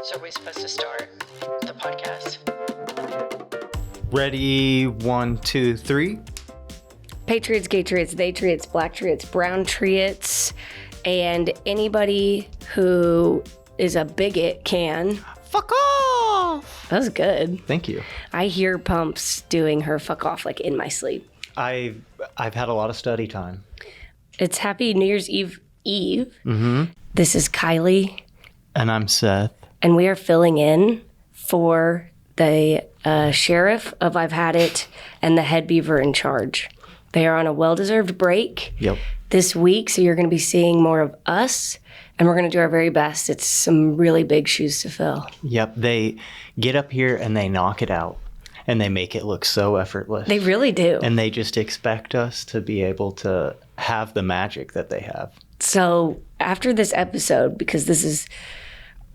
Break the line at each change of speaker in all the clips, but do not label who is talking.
So are we supposed to start the podcast?
Ready? 1, 2, 3.
Patriots, gay triots, they triots, black triots, brown triots, and anybody who is a bigot can.
Fuck off!
That was good.
Thank you.
I hear Pumps doing her fuck off like in my sleep.
I've had a lot of study time.
It's Happy New Year's Eve.
Mm-hmm.
This is Kiley.
And I'm Seth.
And we are filling in for the sheriff of I've Had It and the head beaver in charge. They are on a well-deserved break this week, so you're going to be seeing more of us, and we're going to do our very best. It's some really big shoes to fill.
Yep, they get up here and they knock it out, and they make it look so effortless.
They really do.
And they just expect us to be able to have the magic that they have.
So after this episode, because this is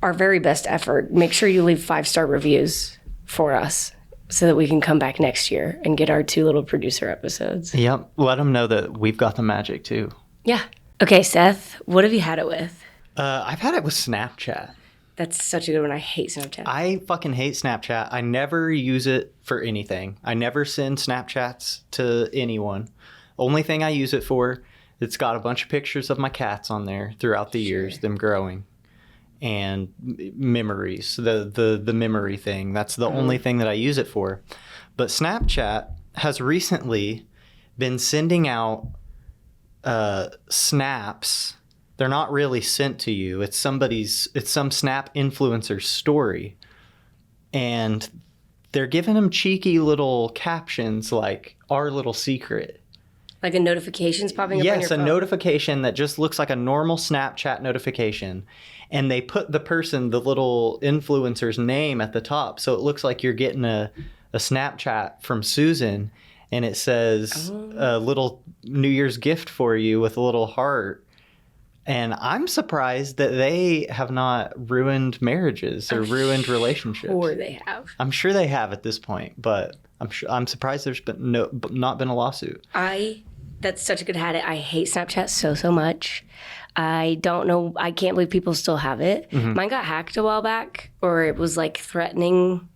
our very best effort, make sure you leave 5-star reviews for us so that we can come back next year and get our 2 little producer episodes.
Yep, let them know that we've got the magic too.
Yeah. Okay, Seth, what have you had it with?
I've had it with Snapchat.
That's such a good one. I hate Snapchat.
I fucking hate Snapchat. I never use it for anything. I never send Snapchats to anyone. Only thing I use it for, it's got a bunch of pictures of my cats on there throughout the years, them growing. And memories, the memory thing. That's the only thing that I use it for. But Snapchat has recently been sending out snaps. They're not really sent to you. It's some Snap influencer's story. And they're giving them cheeky little captions like our little secret.
Like a notification's popping up on your phone?
Yes, a notification that just looks like a normal Snapchat notification. And they put the little influencer's name at the top. So it looks like you're getting a Snapchat from Susan. And it says a little New Year's gift for you with a little heart. And I'm surprised that they have not ruined marriages or ruined relationships.
Or they have.
I'm sure they have at this point. But I'm surprised there's not been a lawsuit.
That's such a good habit. I hate Snapchat so much. I don't know. I can't believe people still have it. Mm-hmm. Mine got hacked a while back, or it was like threatening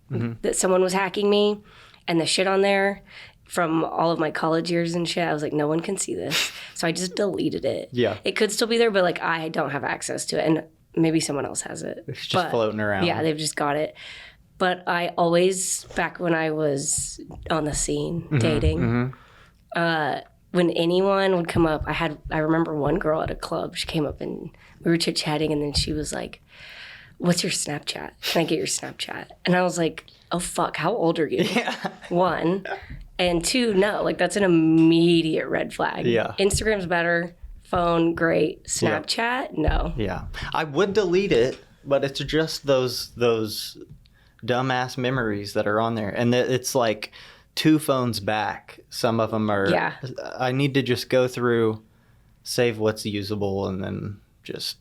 that someone was hacking me, and the shit on there from all of my college years and shit. I was like, no one can see this. So I just deleted it.
Yeah.
It could still be there, but like I don't have access to it. And maybe someone else has it.
It's just floating around.
Yeah, they've just got it. But I always, back when I was on the scene dating, when anyone would come up, I remember one girl at a club, she came up and we were chit-chatting, and then she was like, what's your Snapchat? Can I get your Snapchat? And I was like, oh fuck, how old are you? Yeah. 1. And 2, no, like that's an immediate red flag.
Yeah.
Instagram's better, phone, great. Snapchat, no.
Yeah. I would delete it, but it's just those dumbass memories that are on there. And it's like 2 phones back. Some of them are. Yeah. I need to just go through, save what's usable, and then just.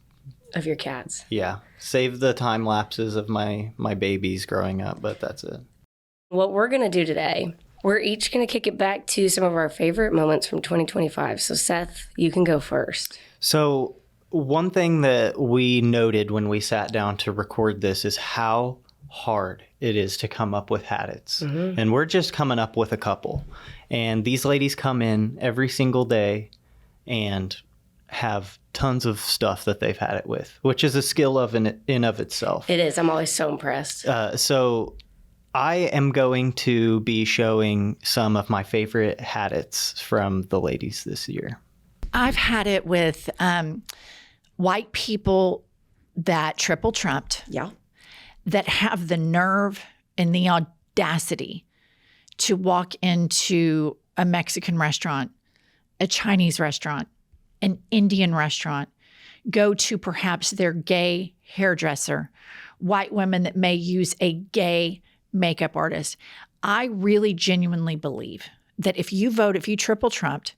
Of your cats.
Yeah. Save the time lapses of my babies growing up, but that's it.
What we're going to do today, we're each going to kick it back to some of our favorite moments from 2025. So Seth, you can go first.
So one thing that we noted when we sat down to record this is how hard it is to come up with habits. Mm-hmm. And we're just coming up with a couple. And these ladies come in every single day and have tons of stuff that they've had it with, which is a skill in of itself.
It is. I'm always so impressed.
So I am going to be showing some of my favorite habits from the ladies this year.
I've had it with white people that triple trumped.
Yeah.
That have the nerve and the audacity to walk into a Mexican restaurant, a Chinese restaurant, an Indian restaurant, go to perhaps their gay hairdresser, white women that may use a gay makeup artist. I really genuinely believe that if you triple trumped,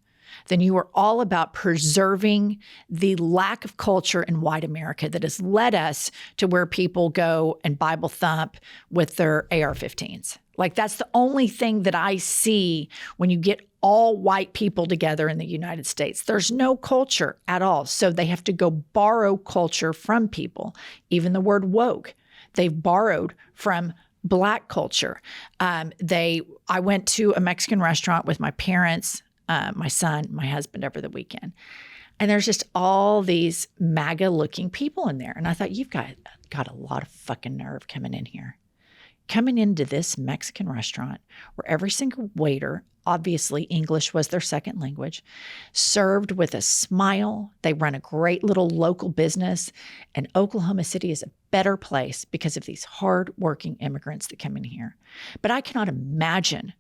then you are all about preserving the lack of culture in white America that has led us to where people go and Bible thump with their AR-15s. Like, that's the only thing that I see when you get all white people together in the United States. There's no culture at all. So they have to go borrow culture from people. Even the word woke They've borrowed from Black culture. I went to a Mexican restaurant with my parents, my son, my husband over the weekend. And there's just all these MAGA-looking people in there. And I thought, you've got a lot of fucking nerve coming in here. Coming into this Mexican restaurant where every single waiter, obviously English was their second language, served with a smile. They run a great little local business. And Oklahoma City is a better place because of these hardworking immigrants that come in here. But I cannot imagine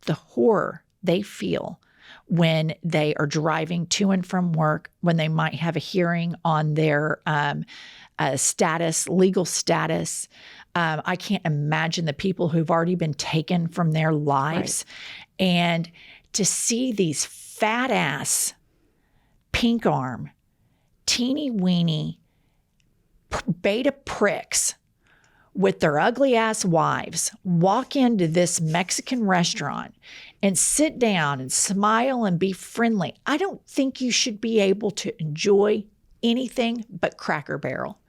the horror they feel when they are driving to and from work, when they might have a hearing on their legal status. I can't imagine the people who've already been taken from their lives. Right. And to see these fat ass, pink arm, teeny weeny beta pricks with their ugly ass wives walk into this Mexican restaurant and sit down and smile and be friendly. I don't think you should be able to enjoy anything but Cracker Barrel.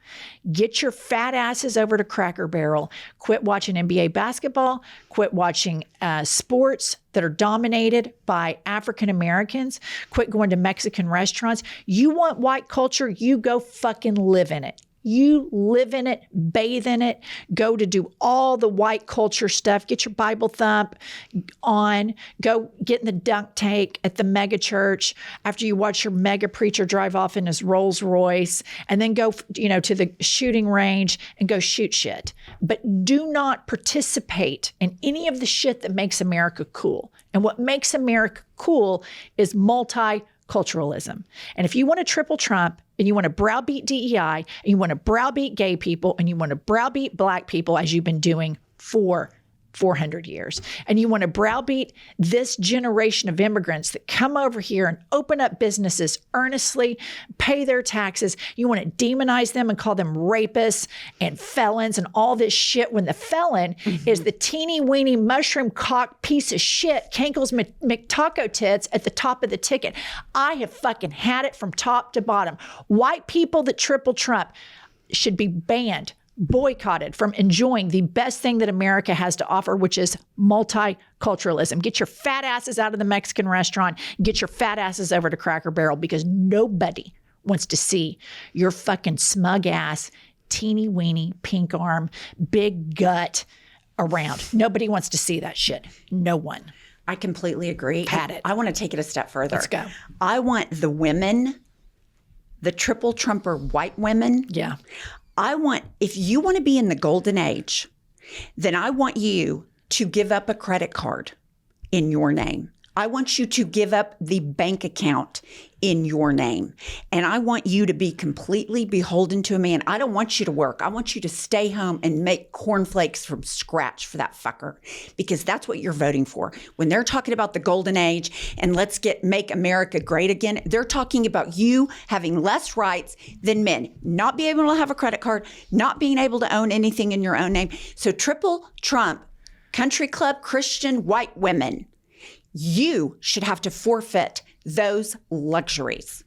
Get your fat asses over to Cracker Barrel. Quit watching NBA basketball. Quit watching sports that are dominated by African Americans. Quit going to Mexican restaurants. You want white culture? You go fucking live in it. You live in it, bathe in it, go to do all the white culture stuff, get your Bible thump on, go get in the dunk tank at the mega church after you watch your mega preacher drive off in his Rolls Royce, and then go, to the shooting range and go shoot shit. But do not participate in any of the shit that makes America cool. And what makes America cool is multiculturalism. And if you want to triple Trump, and you want to browbeat DEI, and you want to browbeat gay people, and you want to browbeat Black people, as you've been doing for 400 years, and you want to browbeat this generation of immigrants that come over here and open up businesses earnestly, pay their taxes, you want to demonize them and call them rapists and felons and all this shit, when the felon is the teeny weeny mushroom cock piece of shit, Kankle's McTaco tits at the top of the ticket. I have fucking had it from top to bottom. White people that triple Trump should be banned, boycotted from enjoying the best thing that America has to offer, which is multiculturalism. Get your fat asses out of the Mexican restaurant. Get your fat asses over to Cracker Barrel, because nobody wants to see your fucking smug ass, teeny weeny, pink arm, big gut around. Nobody wants to see that shit. No one.
I completely agree.
Had it.
I want to take it a step further.
Let's go.
I want the women, the triple Trumper white women.
Yeah.
I want, if you want to be in the golden age, then I want you to give up a credit card in your name. I want you to give up the bank account in your name. And I want you to be completely beholden to a man. I don't want you to work. I want you to stay home and make cornflakes from scratch for that fucker, because that's what you're voting for. When they're talking about the golden age and make America great again, they're talking about you having less rights than men, not being able to have a credit card, not being able to own anything in your own name. So triple Trump, country club, Christian, white women, you should have to forfeit those luxuries.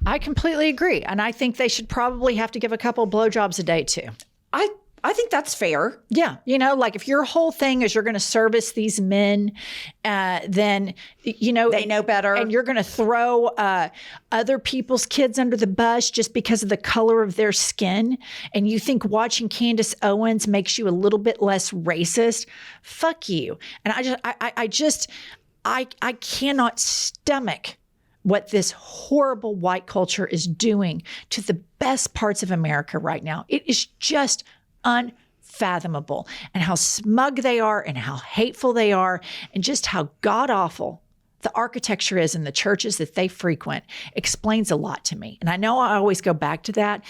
I completely agree. And I think they should probably have to give a couple blowjobs a day too.
I think that's fair.
Yeah. Like if your whole thing is you're going to service these men, then,
they know better.
And you're going to throw other people's kids under the bus just because of the color of their skin. And you think watching Candace Owens makes you a little bit less racist. Fuck you. And I cannot stomach what this horrible white culture is doing to the best parts of America right now. It is just unfathomable, and how smug they are and how hateful they are, and just how god-awful the architecture is in the churches that they frequent explains a lot to me. And I know I always go back to that,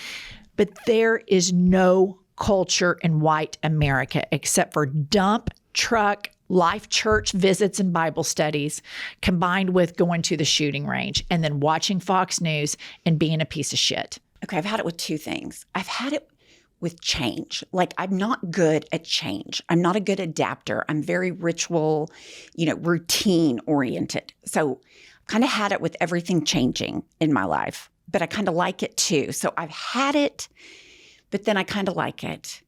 but there is no culture in white America except for dump truck Life Church visits and Bible studies, combined with going to the shooting range and then watching Fox News and being a piece of shit.
Okay, I've had it with two things. I've had it with change. Like, I'm not good at change. I'm not a good adapter. I'm very ritual, routine oriented. So kind of had it with everything changing in my life, but I kind of like it too. So I've had it, but then I kind of like it.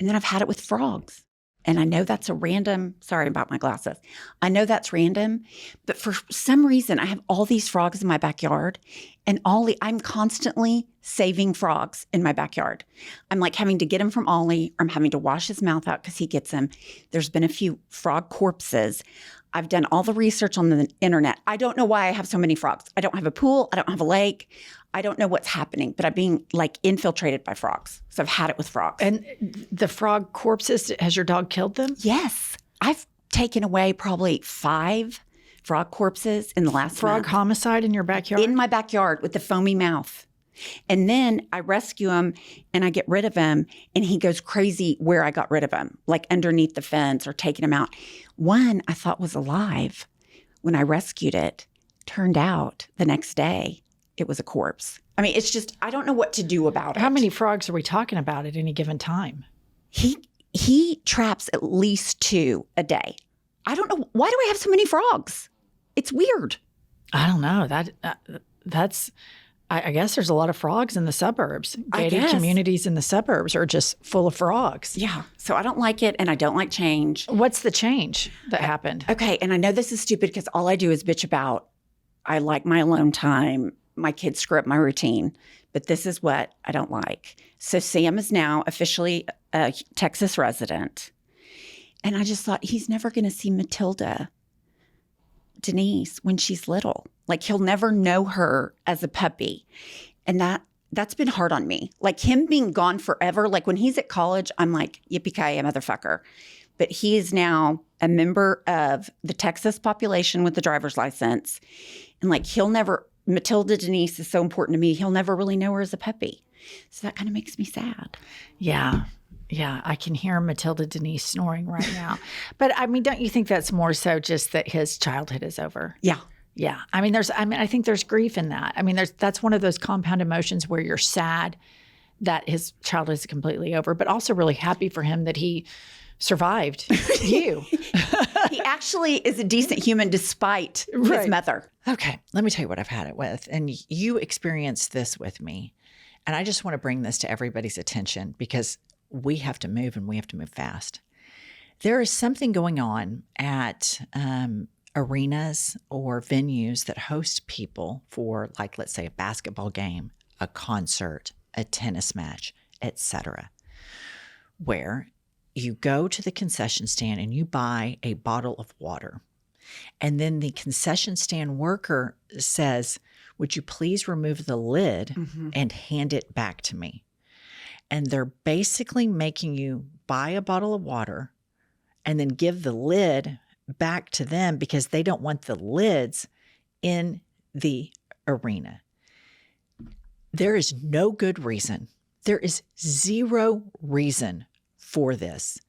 And then I've had it with frogs. And I know that's a random, sorry about my glasses. I know that's random, but for some reason I have all these frogs in my backyard, and I'm constantly saving frogs in my backyard. I'm like having to get them from Ollie, or I'm having to wash his mouth out because he gets them. There's been a few frog corpses. I've done all the research on the internet. I don't know why I have so many frogs. I don't have a pool. I don't have a lake. I don't know what's happening, but I'm being like infiltrated by frogs. So I've had it with frogs.
And the frog corpses, has your dog killed them?
Yes. I've taken away probably 5 frog corpses in the last
Frog
month.
homicide in your backyard?
In my backyard with the foamy mouth. And then I rescue him and I get rid of him, and he goes crazy where I got rid of him, like underneath the fence or taking him out. One I thought was alive when I rescued it. Turned out the next day it was a corpse. I mean, it's just, I don't know what to do about it.
How many frogs are we talking about at any given time?
He traps at least 2 a day. I don't know. Why do I have so many frogs? It's weird.
I don't know. That's I guess there's a lot of frogs in the suburbs. Gated communities in the suburbs are just full of frogs.
Yeah. So I don't like it, and I don't like change.
What's the change that happened?
Okay. And I know this is stupid because all I do is bitch about, I like my alone time. My kids screw up my routine. But this is what I don't like. So Sam is now officially a Texas resident. And I just thought, he's never going to see Matilda Denise when she's little. Like, he'll never know her as a puppy. And that's been hard on me. Like, him being gone forever. Like, when he's at college, I'm like, yippee-ki-yay, motherfucker. But he is now a member of the Texas population with the driver's license. And like, Matilda Denise is so important to me. He'll never really know her as a puppy. So that kind of makes me sad.
Yeah. Yeah, I can hear Matilda Denise snoring right now. But I mean, don't you think that's more so just that his childhood is over?
Yeah.
Yeah. I think there's grief in that. I mean, that's one of those compound emotions where you're sad that his childhood is completely over, but also really happy for him that he survived you.
He actually is a decent human despite his mother.
Okay, let me tell you what I've had it with. And you experienced this with me. And I just want to bring this to everybody's attention because we have to move, and we have to move fast. There is something going on at arenas or venues that host people for, like, let's say a basketball game, a concert, a tennis match, etc., where you go to the concession stand and you buy a bottle of water. And then the concession stand worker says, "Would you please remove the lid and hand it back to me?" And they're basically making you buy a bottle of water and then give the lid back to them because they don't want the lids in the arena. There is no good reason. There is zero reason for this,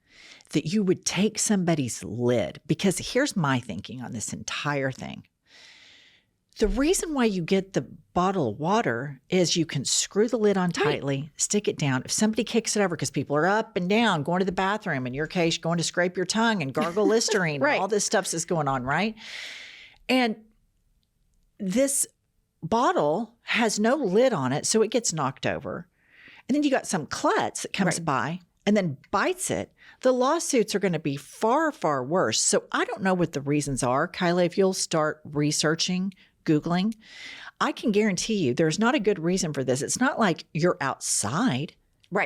that you would take somebody's lid. Because here's my thinking on this entire thing. The reason why you get the bottle of water is you can screw the lid on tightly, stick it down. If somebody kicks it over, because people are up and down, going to the bathroom, in your case, going to scrape your tongue and gargle Listerine, all this stuff is going on, right? And this bottle has no lid on it, so it gets knocked over. And then you got some klutz that comes by and then bites it. The lawsuits are going to be far, far worse. So I don't know what the reasons are. Kiley, if you'll start researching, Googling, I can guarantee you there's not a good reason for this. It's not like you're outside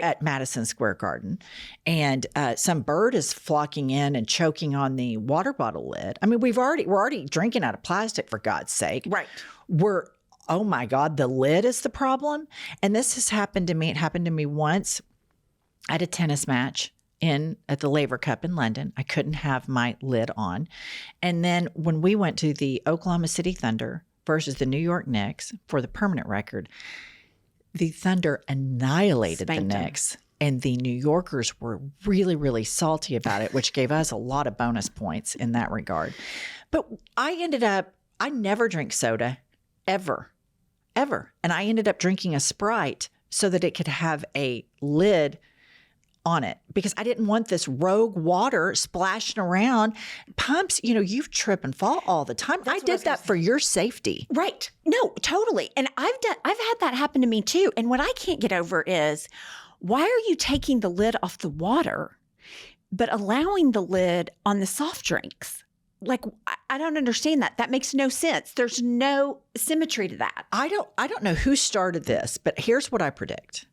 at Madison Square Garden and some bird is flocking in and choking on the water bottle lid. I mean, we're already drinking out of plastic, for God's sake. Right. Oh my God, the lid is the problem. And this has happened to me. It happened to me once at a tennis match at the Laver Cup in London. I couldn't have my lid on. And then when we went to the Oklahoma City Thunder versus the New York Knicks for the permanent record, the Thunder annihilated the Knicks. And the New Yorkers were really, really salty about it, which gave us a lot of bonus points in that regard. But I never drink soda, ever. And I ended up drinking a Sprite so that it could have a lid on it because I didn't want this rogue water splashing around. Pumps, you trip and fall all the time. I did that for your safety.
Right. No, totally. And I've had that happen to me too. And what I can't get over is, why are you taking the lid off the water, but allowing the lid on the soft drinks? Like, I don't understand that. That makes no sense. There's no symmetry to that.
I don't know who started this, but here's what I predict.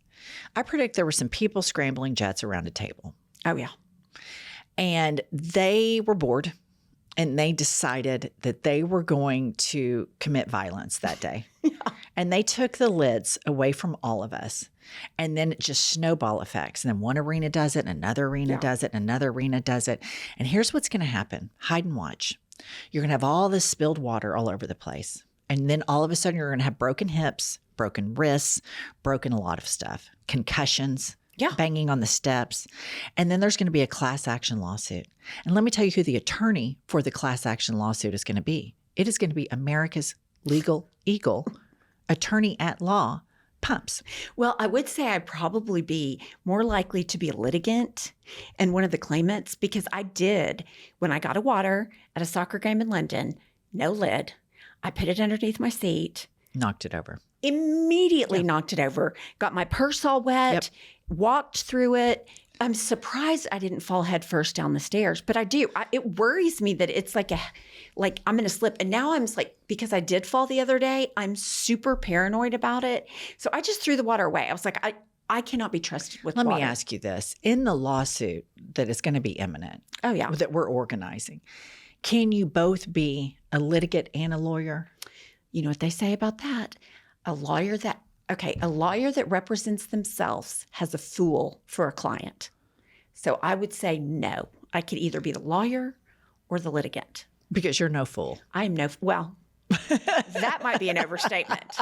I predict there were some people scrambling jets around a table.
Oh, yeah.
And they were bored. And they decided that they were going to commit violence that day. And they took the lids away from all of us. And then it just snowball effects. And then one arena does it, and another arena does it, and another arena does it. And here's what's going to happen. Hide and watch. You're going to have all this spilled water all over the place. And then all of a sudden, you're going to have broken hips, broken wrists, broken a lot of stuff, concussions. Banging on the steps. And then there's going to be a class action lawsuit. And let me tell you who the attorney for the class action lawsuit is going to be. It is going to be America's legal eagle, attorney at law, Pumps.
Well, I would say I'd probably be more likely to be a litigant and one of the claimants, because I did, when I got a water at a soccer game in London, no lid, I put it underneath my seat.
Knocked it over.
Immediately knocked it over. Got my purse all wet. Walked through it. I'm surprised I didn't fall head first down the stairs, but I do. It worries me that it's like I'm going to slip. And now I'm like, because I did fall the other day, I'm super paranoid about it. So I just threw the water away. I was like, I cannot be trusted with water.
Let me ask you this. In the lawsuit that is going to be imminent, that we're organizing, can you both be a litigant and a lawyer?
You know what they say about that? A lawyer that represents themselves has a fool for a client. So I would say no. I could either be the lawyer or the litigant.
Because you're no fool.
I am that might be an overstatement.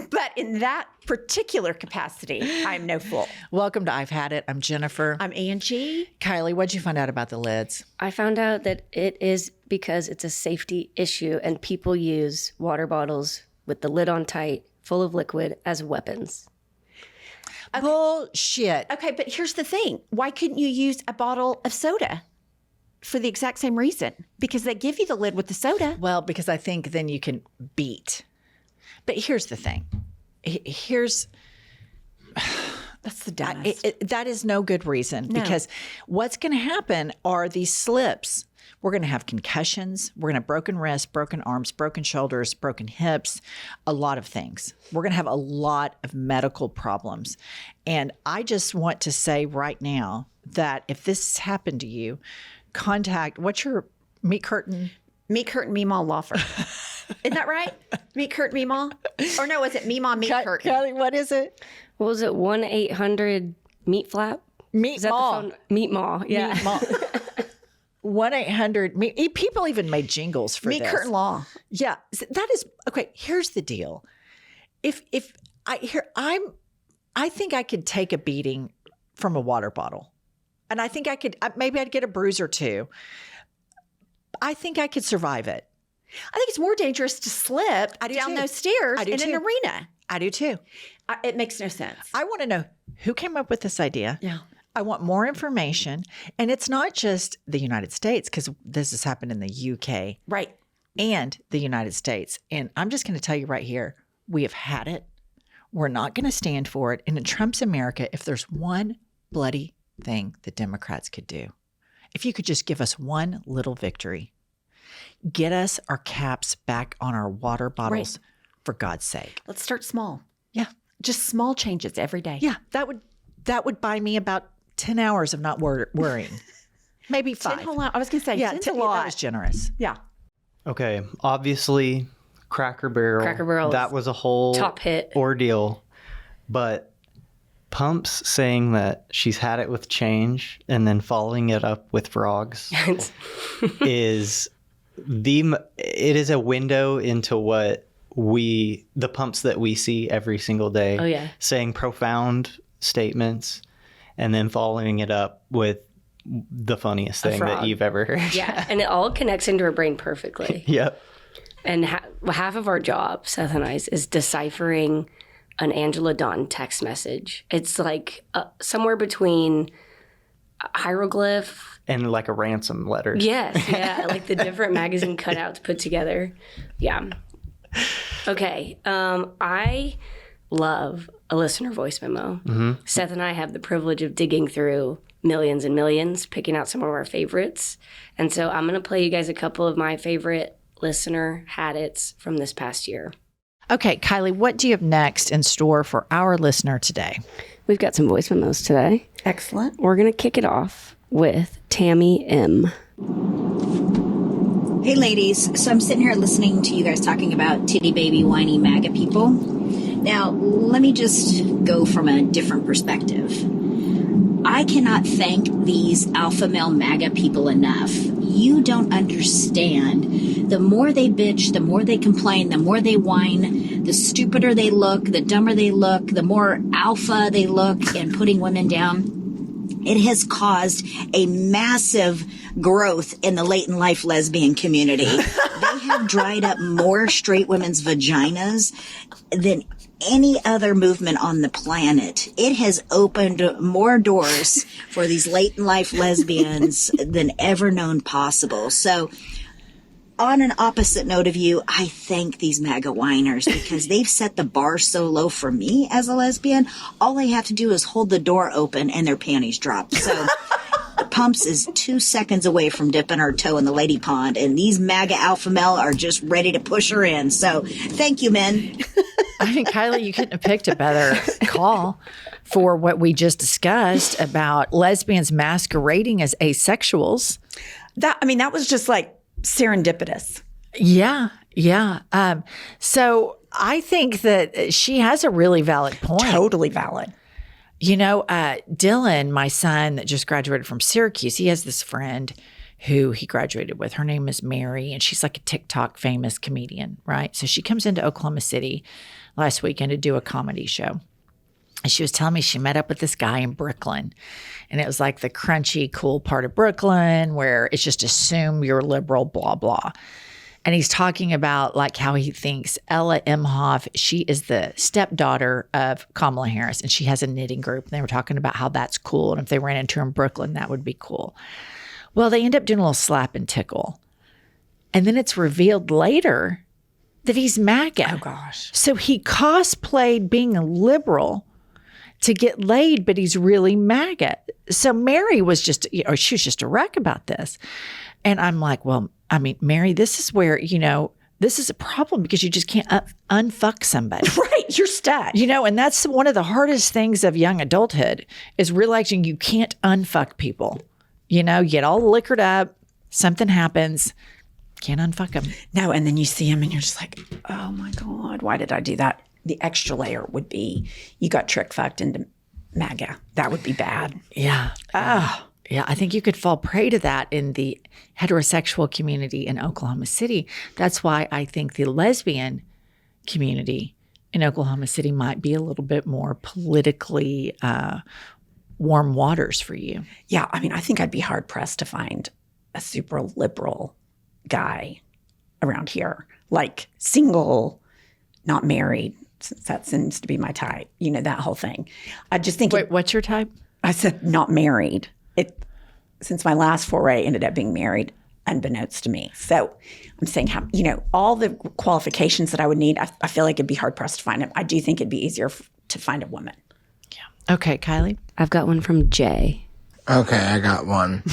But in that particular capacity, I'm no fool.
Welcome to I've Had It. I'm Jennifer.
I'm Angie.
Kiley, what'd you find out about the lids?
I found out that it is because it's a safety issue and people use water bottles with the lid on tight, full of liquid, as weapons.
Okay.
Bullshit.
Okay, but here's the thing. Why couldn't you use a bottle of soda for the exact same reason? Because they give you the lid with the soda.
Well, because I think then you can beat. But here's the thing.
That's the dumbest.
That is no good reason. No. Because what's going to happen are these slips. We're going to have concussions. We're going to have broken wrists, broken arms, broken shoulders, broken hips, a lot of things. We're going to have a lot of medical problems. And I just want to say right now that if this happened to you, what's your Meat Curtain?
Meat Curtain Meemaw Law Firm. Isn't that right? Meat Curtain Meemaw? Or no, is it Meemaw Meat Curtain?
Kiley, what is it?
What was it? 1-800-MEAT FLAP?
Meat Maw.
Meat Maw, yeah.
Meat Maw. 1-800. People even made jingles for this.
Meat Curtain Law.
Yeah, that is okay. Here's the deal. I think I could take a beating from a water bottle, and I think I could. Maybe I'd get a bruise or two. I think I could survive it.
I think it's more dangerous to slip down those stairs in an arena.
I do too.
It makes no sense.
I want to know who came up with this idea.
Yeah.
I want more information. And it's not just the United States, because this has happened in the UK.
Right.
And the United States. And I'm just going to tell you right here, we have had it. We're not going to stand for it. And in Trump's America, if there's one bloody thing the Democrats could do, if you could just give us one little victory, get us our caps back on our water bottles, for God's sake.
Let's start small.
Yeah.
Just small changes every day.
Yeah. That would buy me about 10 hours of not worrying. Maybe 5.
10 whole hours. I was going to say,
yeah,
10's a lot.
That was generous.
Yeah.
Okay. Obviously, Cracker Barrel. That was a whole
top hit
ordeal. But Pumps saying that she's had it with change and then following it up with frogs is a window into what the Pumps that we see every single day.
Oh, yeah.
Saying profound statements and then following it up with the funniest thing that you've ever heard.
Yeah, and it all connects into her brain perfectly.
Yep.
And half of our job, Seth and I's, is deciphering an Angela Dawn text message. It's like somewhere between hieroglyph
and like a ransom letter.
Yes, yeah, like the different magazine cutouts put together. Yeah. Okay. I love a listener voice memo. Seth and I have the privilege of digging through millions and millions, picking out some of our favorites. And so I'm going to play you guys a couple of my favorite listener had-its from this past year.
Okay, Kiley, what do you have next in store for our listener today?
We've got some voice memos today.
Excellent.
We're going to kick it off with Tammy M.
Hey, ladies. So I'm sitting here listening to you guys talking about titty baby whiny MAGA people. Now, let me just go from a different perspective. I cannot thank these alpha male MAGA people enough. You don't understand. The more they bitch, the more they complain, the more they whine, the stupider they look, the dumber they look, the more alpha they look and putting women down. It has caused a massive growth in the late in life lesbian community. They have dried up more straight women's vaginas than any other movement on the planet. It has opened more doors for these late in life lesbians than ever known possible. So on an opposite note of you, I thank these MAGA whiners because they've set the bar so low for me as a lesbian. All I have to do is hold the door open and their panties drop. So Pumps is 2 seconds away from dipping her toe in the lady pond, and these MAGA alpha male are just ready to push her in. So thank you, men.
I mean, Kiley, you couldn't have picked a better call for what we just discussed about lesbians masquerading as asexuals.
That was just like serendipitous.
Yeah. So I think that she has a really valid point.
Totally valid.
You know, Dylan, my son that just graduated from Syracuse, he has this friend who he graduated with. Her name is Mary, and she's like a TikTok famous comedian, right? So she comes into Oklahoma City last weekend to do a comedy show. And she was telling me she met up with this guy in Brooklyn. And it was like the crunchy, cool part of Brooklyn where it's just assume you're liberal, blah, blah. And he's talking about like how he thinks Ella Imhoff, she is the stepdaughter of Kamala Harris, and she has a knitting group. And they were talking about how that's cool. And if they ran into her in Brooklyn, that would be cool. Well, they end up doing a little slap and tickle. And then it's revealed later that he's MAGA.
Oh, gosh.
So he cosplayed being a liberal to get laid, but he's really MAGA. So Mary was she was just a wreck about this. And I'm like, well, I mean, Mary, this is where, this is a problem because you just can't unfuck somebody.
Right. You're stuck.
And that's one of the hardest things of young adulthood is realizing you can't unfuck people. You get all liquored up, something happens, can't unfuck them.
No, and then you see him and you're just like, oh my God, why did I do that? The extra layer would be you got trick fucked into MAGA. That would be bad.
Yeah. Oh. Yeah, I think you could fall prey to that in the heterosexual community in Oklahoma City. That's why I think the lesbian community in Oklahoma City might be a little bit more politically warm waters for you.
Yeah, I think I'd be hard pressed to find a super liberal guy around here, like single, not married, since that seems to be my type. That whole thing. I just think.
Wait, what's your type?
I said not married. Since my last foray ended up being married, unbeknownst to me. So I'm saying, all the qualifications that I would need, I feel like it'd be hard pressed to find them. I do think it'd be easier to find a woman.
Yeah. Okay, Kiley.
I've got one from Jay.
Okay, I got one.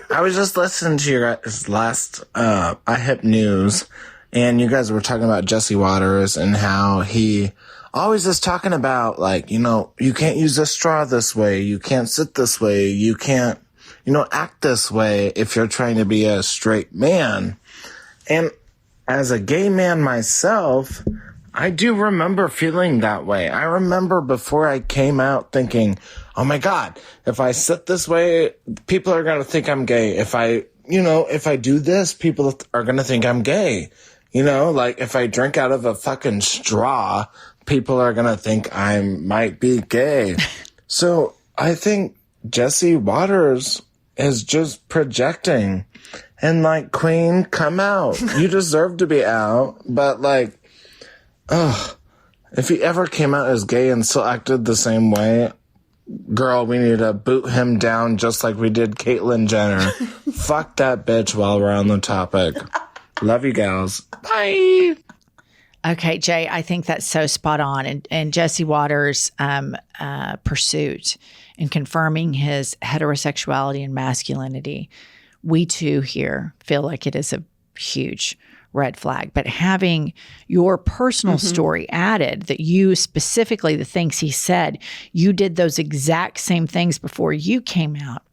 I was just listening to your guys' last iHip News, and you guys were talking about Jesse Waters and how he always is talking about, like, you can't use a straw this way, you can't sit this way, you can't, act this way if you're trying to be a straight man. And as a gay man myself, I do remember feeling that way. I remember before I came out thinking, oh my God, if I sit this way, people are going to think I'm gay. If I do this, people are going to think I'm gay. Like if I drink out of a fucking straw, people are going to think I might be gay. So I think Jesse Waters is just projecting. And like, Queen, come out. You deserve to be out. But like, if he ever came out as gay and still acted the same way, girl, we need to boot him down just like we did Caitlyn Jenner. Fuck that bitch while we're on the topic. Love you gals. Bye.
Okay, Jay, I think that's so spot on. And Jesse Waters' pursuit in confirming his heterosexuality and masculinity, we too here feel like it is a huge red flag. But having your personal story added, that you specifically, the things he said, you did those exact same things before you came out,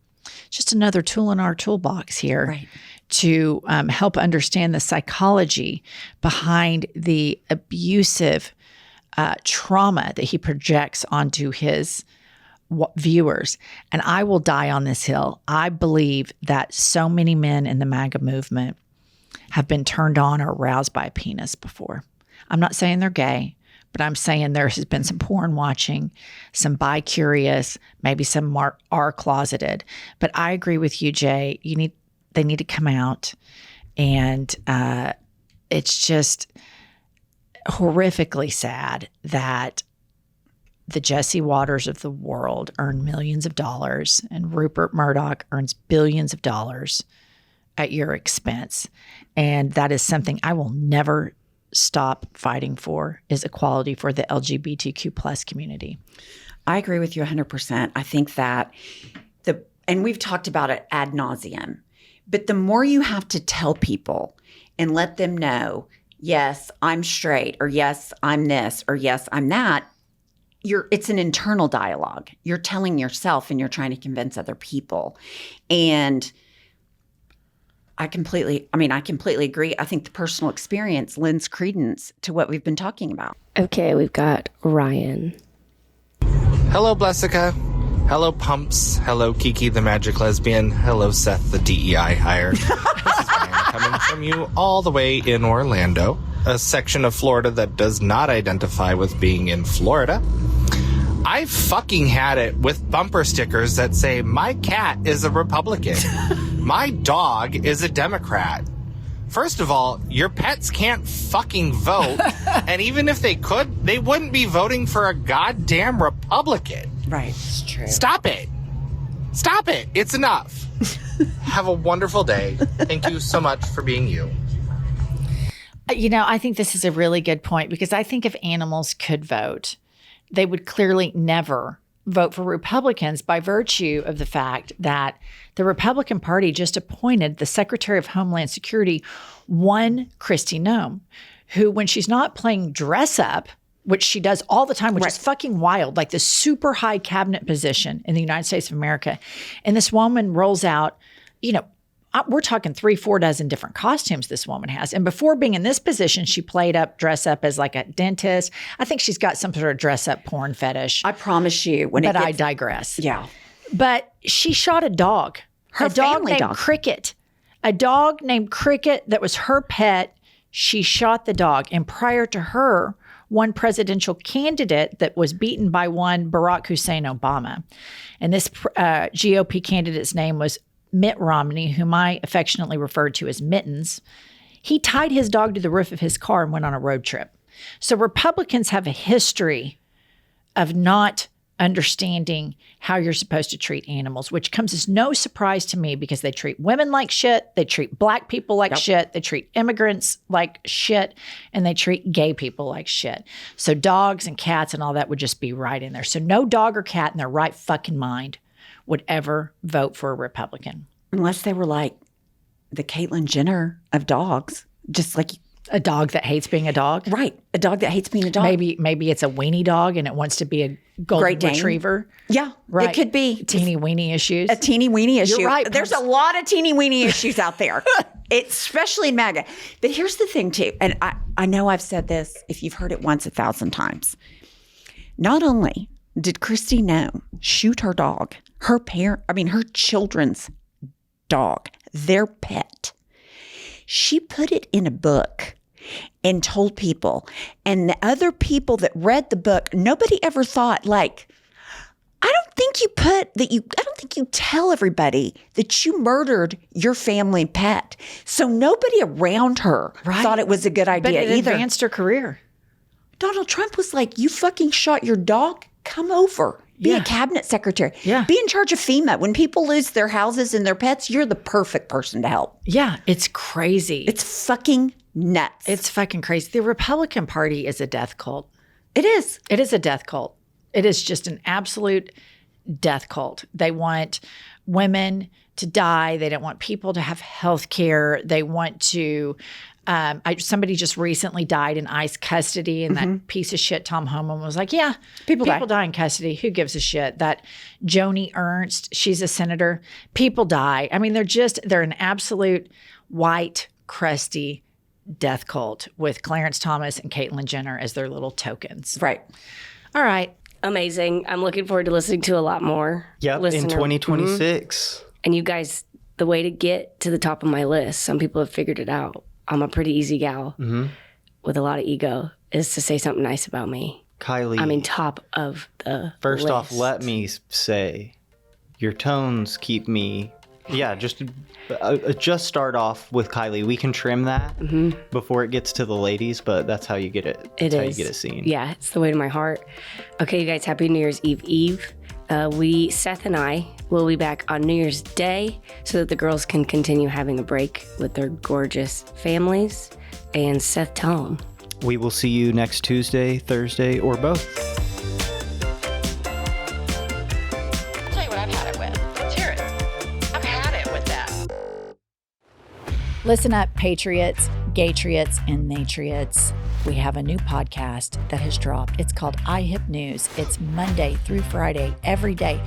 just another tool in our toolbox here.
Right.
To help understand the psychology behind the abusive trauma that he projects onto his viewers. And I will die on this hill. I believe that so many men in the MAGA movement have been turned on or aroused by a penis before. I'm not saying they're gay, but I'm saying there has been some porn watching, some bi-curious, maybe some are closeted. But I agree with you, Jay. They need to come out, and it's just horrifically sad that the Jesse Waters of the world earn millions of dollars and Rupert Murdoch earns billions of dollars at your expense. And that is something I will never stop fighting for, is equality for the LGBTQ plus community.
I agree with you 100%. I think that and we've talked about it ad nauseum, but the more you have to tell people and let them know, yes, I'm straight, or yes, I'm this, or yes, I'm that, it's an internal dialogue. You're telling yourself and you're trying to convince other people. And I completely agree. I think the personal experience lends credence to what we've been talking about.
Okay, we've got Ryan.
Hello, Blessica. Hello, Pumps. Hello, Kiki the Magic Lesbian. Hello, Seth the DEI hire. This is Ryan coming from you all the way in Orlando, a section of Florida that does not identify with being in Florida. I fucking had it with bumper stickers that say, my cat is a Republican. My dog is a Democrat. First of all, your pets can't fucking vote. And even if they could, they wouldn't be voting for a goddamn Republican.
Right. It's true.
Stop it. Stop it. It's enough. Have a wonderful day. Thank you so much for being you.
I think this is a really good point, because I think if animals could vote, they would clearly never vote for Republicans by virtue of the fact that the Republican Party just appointed the Secretary of Homeland Security, one Kristi Noem, who, when she's not playing dress up, which she does all the time, which is fucking wild, like the super high cabinet position in the United States of America. And this woman rolls out, we're talking 3-4 dozen different costumes this woman has. And before being in this position, she played dress up as like a dentist. I think she's got some sort of dress up porn fetish.
I promise you.
I digress.
Yeah.
But she shot a dog.
Her family dog.
Cricket. A dog named Cricket that was her pet. She shot the dog. And prior to her, one presidential candidate that was beaten by one Barack Hussein Obama. And this GOP candidate's name was Mitt Romney, whom I affectionately referred to as Mittens. He tied his dog to the roof of his car and went on a road trip. So Republicans have a history of not understanding how you're supposed to treat animals, which comes as no surprise to me, because they treat women like shit, they treat Black people like shit, they treat immigrants like shit, and they treat gay people like shit. So dogs and cats and all that would just be right in there. So no dog or cat in their right fucking mind would ever vote for a Republican.
Unless they were like the Caitlyn Jenner of dogs, just like
a dog that hates being a dog.
Right. A dog that hates being a dog.
Maybe it's a weenie dog and it wants to be a golden retriever.
Yeah,
right.
It could be.
Teeny weenie issues.
A teeny weenie issue.
You're right.
There's a lot of teeny weenie issues out there, especially in MAGA. But here's the thing too, and I know I've said this, if you've heard it once 1,000 times. Not only did Kristi Noem shoot her dog, her children's dog, their pet, she put it in a book and told people. And the other people that read the book, nobody ever thought, like, I don't think you tell everybody that you murdered your family pet. So nobody around her thought it was a good idea
but it
either.
Advanced her career.
Donald Trump was like, you fucking shot your dog? Come over. Be a cabinet secretary.
Yeah.
Be in charge of FEMA. When people lose their houses and their pets, you're the perfect person to help.
Yeah, it's crazy.
It's fucking nuts.
It's fucking crazy. The Republican Party is a death cult.
It is.
It is a death cult. It is just an absolute death cult. They want women to die. They don't want people to have health care. They want to somebody just recently died in ICE custody, and that piece of shit Tom Homan was like, yeah, people die in custody. Who gives a shit? That Joni Ernst, she's a senator. People die. I mean, they're an absolute white, crusty death cult with Clarence Thomas and Caitlyn Jenner as their little tokens.
Right.
All right.
Amazing. I'm looking forward to listening to a lot more.
Yep, in 2026.
And you guys, the way to get to the top of my list, some people have figured it out. I'm a pretty easy gal with a lot of ego, is to say something nice about me.
Kylie.
I'm in top of the
First
list.
off, let me say, your tones keep me... Yeah, just start off with Kylie. We can trim that before it gets to the ladies, but that's how you get it. That's how you get it seen.
Yeah, it's the way to my heart. Okay, you guys, happy New Year's Eve. Seth and I will be back on New Year's Day so that the girls can continue having a break with their gorgeous families. And Seth, tell them.
We will see you next Tuesday, Thursday, or both.
I'll tell you what I've had it with. Let's hear it. I've had it with that.
Listen up, patriots, gaytriots, and natriots. We have a new podcast that has dropped. It's called iHip News. It's Monday through Friday, every day,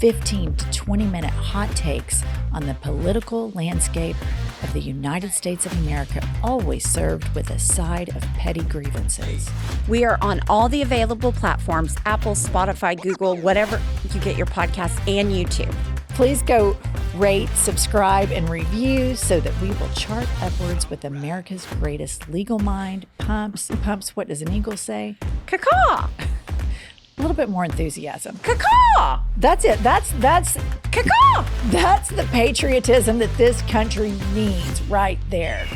15 to 20-minute hot takes on the political landscape of the United States of America, always served with a side of petty grievances.
We are on all the available platforms, Apple, Spotify, Google, whatever you get your podcasts, and YouTube.
Please go rate, subscribe, and review so that we will chart upwards with America's greatest legal mind. Pumps, what does an eagle say?
Caw-caw!
A little bit more enthusiasm.
Caw-caw!
That's it. That's
Caw-caw!
That's the patriotism that this country needs right there.